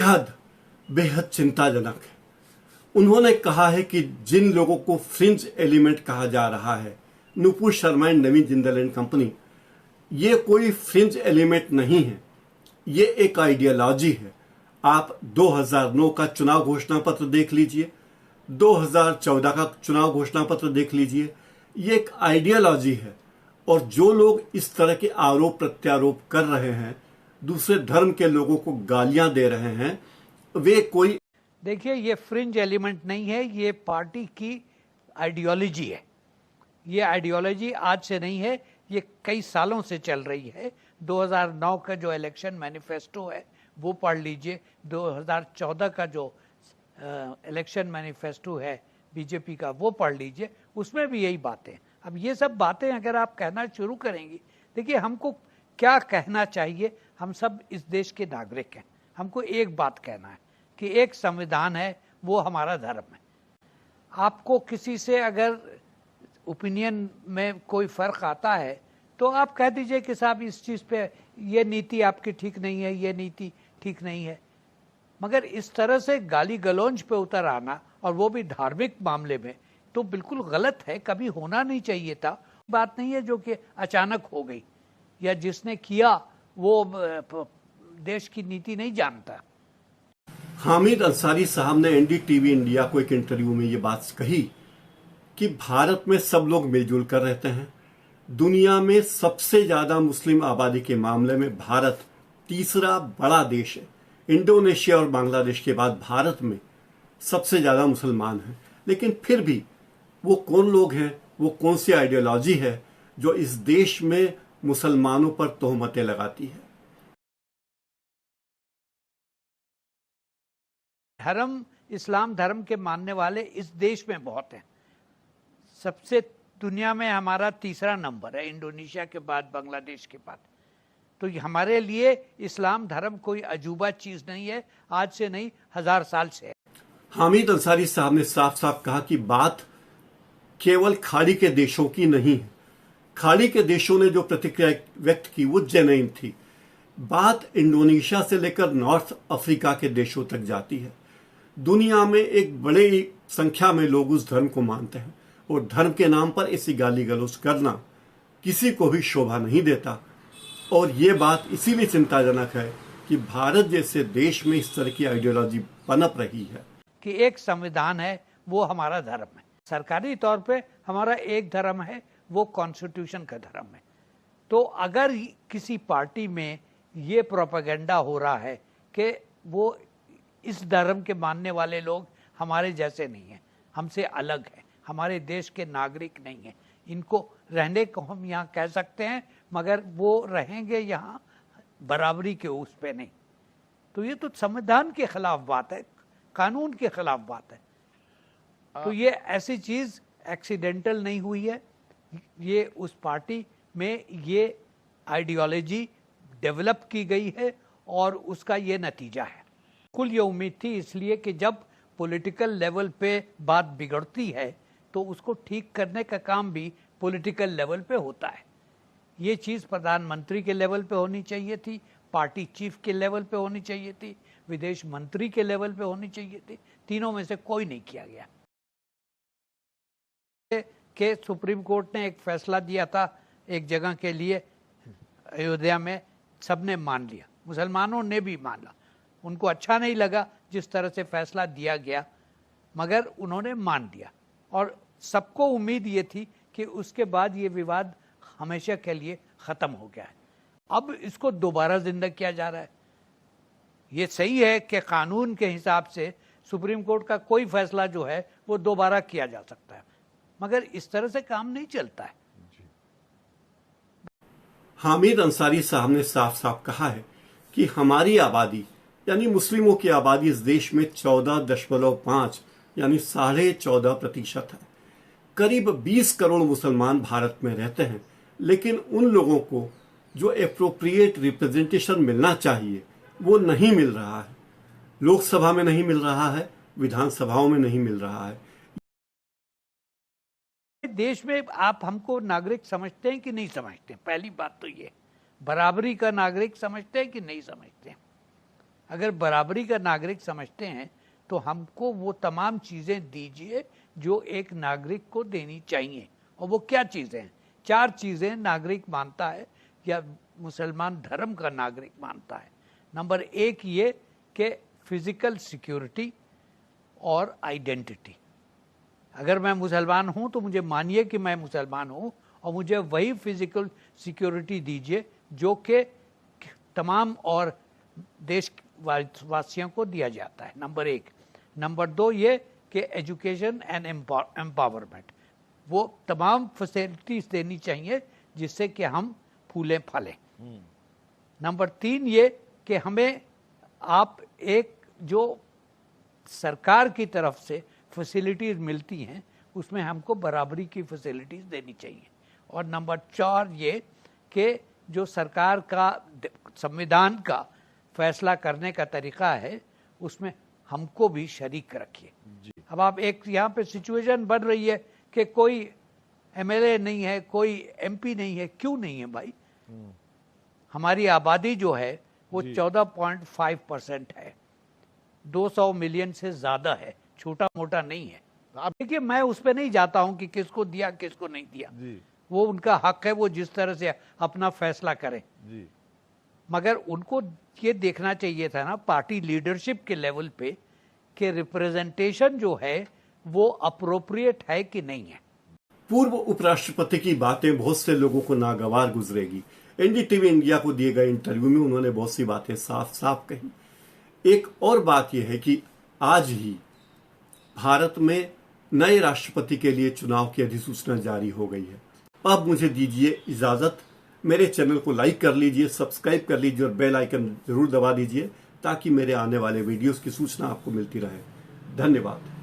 बेहद बेहद चिंताजनक है। उन्होंने कहा है कि जिन लोगों को फ्रिंज एलिमेंट कहा जा रहा है, Nupur Sharma and Naveen Jindal and company, ये कोई फ्रिंज एलिमेंट नहीं है, ये एक आइडियोलॉजी है। आप 2009 का चुनाव घोषणा पत्र देख लीजिए, 2014 का चुनाव घोषणा पत्र देख लीजिए, ये एक आइडियोलॉजी है। और जो लोग इस तरह के आरोप प्रत्यारोप कर रहे हैं, दूसरे धर्म के लोगों को गालियां दे रहे हैं, वे कोई, देखिए ये फ्रिंज एलिमेंट नहीं है, ये पार्टी की आइडियोलॉजी है। ये आइडियोलॉजी आज से नहीं है, ये कई सालों से चल रही है। 2009 का जो इलेक्शन मैनिफेस्टो है वो पढ़ लीजिए, 2014 का जो इलेक्शन मैनिफेस्टो है बीजेपी का वो पढ़ लीजिए, उसमें भी यही बातें। अब ये सब बातें अगर आप कहना शुरू करेंगी, देखिए हमको क्या कहना चाहिए, हम सब इस देश के नागरिक हैं, हमको एक बात कहना है कि एक संविधान है, वो हमारा धर्म है। आपको किसी से अगर ओपिनियन में कोई फर्क आता है तो आप कह दीजिए कि साहब इस चीज़ पे ये नीति आपकी ठीक नहीं है, ये नीति ठीक नहीं है। मगर इस तरह से गाली गलौज पे उतर आना, और वो भी धार्मिक मामले में, तो बिल्कुल गलत है, कभी होना नहीं चाहिए था। बात नहीं है जो कि अचानक हो गई, या जिसने किया वो देश की नीति नहीं जानता। हामिद अंसारी साहब ने एनडीटीवी इंडिया को एक इंटरव्यू में ये बात कही कि भारत में सब लोग मिलजुल कर रहते हैं। दुनिया में सबसे ज्यादा मुस्लिम आबादी के मामले में भारत तीसरा बड़ा देश है। इंडोनेशिया और बांग्लादेश के बाद भारत में सबसे ज्यादा मुसलमान हैं। लेकिन फिर भी वो कौन लोग हैं, वो कौन सी आइडियोलॉजी है जो इस देश में मुसलमानों पर तोहमतें लगाती है। धर्म, इस्लाम धर्म के मानने वाले इस देश में बहुत हैं। सबसे दुनिया में हमारा तीसरा नंबर है, इंडोनेशिया के बाद, बांग्लादेश के बाद। तो हमारे लिए इस्लाम धर्म कोई अजूबा चीज नहीं है, आज से नहीं, 1000 साल से है। हामिद अंसारी साहब ने साफ साफ कहा कि बात केवल खाड़ी के देशों की नहीं है। खाड़ी के देशों ने जो प्रतिक्रिया व्यक्त की वो जेन्युइन थी। बात इंडोनेशिया से लेकर नॉर्थ अफ्रीका के देशों तक जाती है। दुनिया में एक बड़ी संख्या में लोग उस धर्म को मानते हैं, और धर्म के नाम पर ऐसी गाली गलौज करना किसी को भी शोभा नहीं देता। और ये बात इसीलिए चिंताजनक है कि भारत जैसे देश में इस तरह की आइडियोलॉजी पनप रही है कि एक संविधान है, वो हमारा धर्म है। सरकारी तौर पे हमारा एक धर्म है, वो कॉन्स्टिट्यूशन का धर्म है। तो अगर किसी पार्टी में ये प्रोपेगेंडा हो रहा है कि वो इस धर्म के मानने वाले लोग हमारे जैसे नहीं हैं, हमसे अलग हैं, हमारे देश के नागरिक नहीं हैं, इनको रहने को हम यहाँ कह सकते हैं, मगर वो रहेंगे यहाँ बराबरी के उस पे नहीं, तो ये तो संविधान के खिलाफ बात है, कानून के खिलाफ बात है। तो ये ऐसी चीज एक्सीडेंटल नहीं हुई है, ये उस पार्टी में ये आइडियोलॉजी डेवलप की गई है और उसका ये नतीजा है। कुल ये उम्मीद थी, इसलिए कि जब पॉलिटिकल लेवल पे बात बिगड़ती है तो उसको ठीक करने का काम भी पॉलिटिकल लेवल पे होता है। ये चीज़ प्रधानमंत्री के लेवल पे होनी चाहिए थी, पार्टी चीफ के लेवल पे होनी चाहिए थी, विदेश मंत्री के लेवल पे होनी चाहिए थी, तीनों में से कोई नहीं किया गया। कि सुप्रीम कोर्ट ने एक फैसला दिया था एक जगह के लिए, अयोध्या में सबने मान लिया, मुसलमानों ने भी माना, उनको अच्छा नहीं लगा जिस तरह से फैसला दिया गया, मगर उन्होंने मान दिया। और सबको उम्मीद ये थी कि उसके बाद ये विवाद हमेशा के लिए ख़त्म हो गया है। अब इसको दोबारा जिंदा किया जा रहा है। ये सही है कि कानून के हिसाब से सुप्रीम कोर्ट का कोई फैसला जो है वो दोबारा किया जा सकता है, मगर इस तरह से काम नहीं चलता है। हामिद अंसारी साहब ने साफ साफ कहा है कि हमारी आबादी यानी मुस्लिमों की आबादी इस देश में 14.5 यानी 14.5% है। करीब 20 करोड़ मुसलमान भारत में रहते हैं, लेकिन उन लोगों को जो एप्रोप्रिएट रिप्रेजेंटेशन मिलना चाहिए वो नहीं मिल रहा है। लोकसभा में नहीं मिल रहा है, विधानसभाओं में नहीं मिल रहा है। देश में आप हमको नागरिक समझते हैं कि नहीं समझते? पहली बात तो ये, बराबरी का नागरिक समझते हैं कि नहीं समझते? अगर बराबरी का नागरिक समझते हैं तो हमको वो तमाम चीजें दीजिए जो एक नागरिक को देनी चाहिए। और वो क्या चीजें हैं? 4 चीजें नागरिक मानता है या मुसलमान धर्म का नागरिक मानता है। नंबर 1 ये कि फिजिकल सिक्योरिटी और आइडेंटिटी। अगर मैं मुसलमान हूं तो मुझे मानिए कि मैं मुसलमान हूं और मुझे वही फिजिकल सिक्योरिटी दीजिए जो कि तमाम और देशवासियों को दिया जाता है। नंबर 1। नंबर 2 ये कि एजुकेशन एंड एम्पावरमेंट, वो तमाम फैसिलिटीज देनी चाहिए जिससे कि हम फूलें फलें। नंबर 3 ये कि हमें आप एक जो सरकार की तरफ से फैसिलिटीज मिलती हैं उसमें हमको बराबरी की फैसिलिटीज देनी चाहिए। और नंबर 4 ये कि जो सरकार का संविधान का फैसला करने का तरीका है उसमें हमको भी शरीक रखिए। अब आप एक यहाँ पे सिचुएशन बन रही है कि कोई एमएलए नहीं है, कोई एमपी नहीं है। क्यों नहीं है भाई? हमारी आबादी जो है वो 14.5% है, 200 मिलियन से ज्यादा है, छोटा मोटा नहीं है। अब देखिए मैं उस पर नहीं जाता हूं कि किसको दिया किसको नहीं दिया, वो उनका हक है, वो जिस तरह से अपना फैसला करें। मगर उनको ये देखना चाहिए था ना पार्टी लीडरशिप के लेवल पे कि रिप्रेजेंटेशन जो है वो अप्रोप्रिएट है कि नहीं है। पूर्व उपराष्ट्रपति की बातें बहुत से लोगों को नागवार गुजरेगी। एनडीटीवी इंडिया को दिए गए इंटरव्यू में उन्होंने बहुत सी बातें साफ साफ कही। एक और बात यह है कि आज ही भारत में नए राष्ट्रपति के लिए चुनाव की अधिसूचना जारी हो गई है। अब मुझे दीजिए इजाजत। मेरे चैनल को लाइक कर लीजिए, सब्सक्राइब कर लीजिए और बेल आइकन जरूर दबा दीजिए ताकि मेरे आने वाले वीडियोस की सूचना आपको मिलती रहे। धन्यवाद।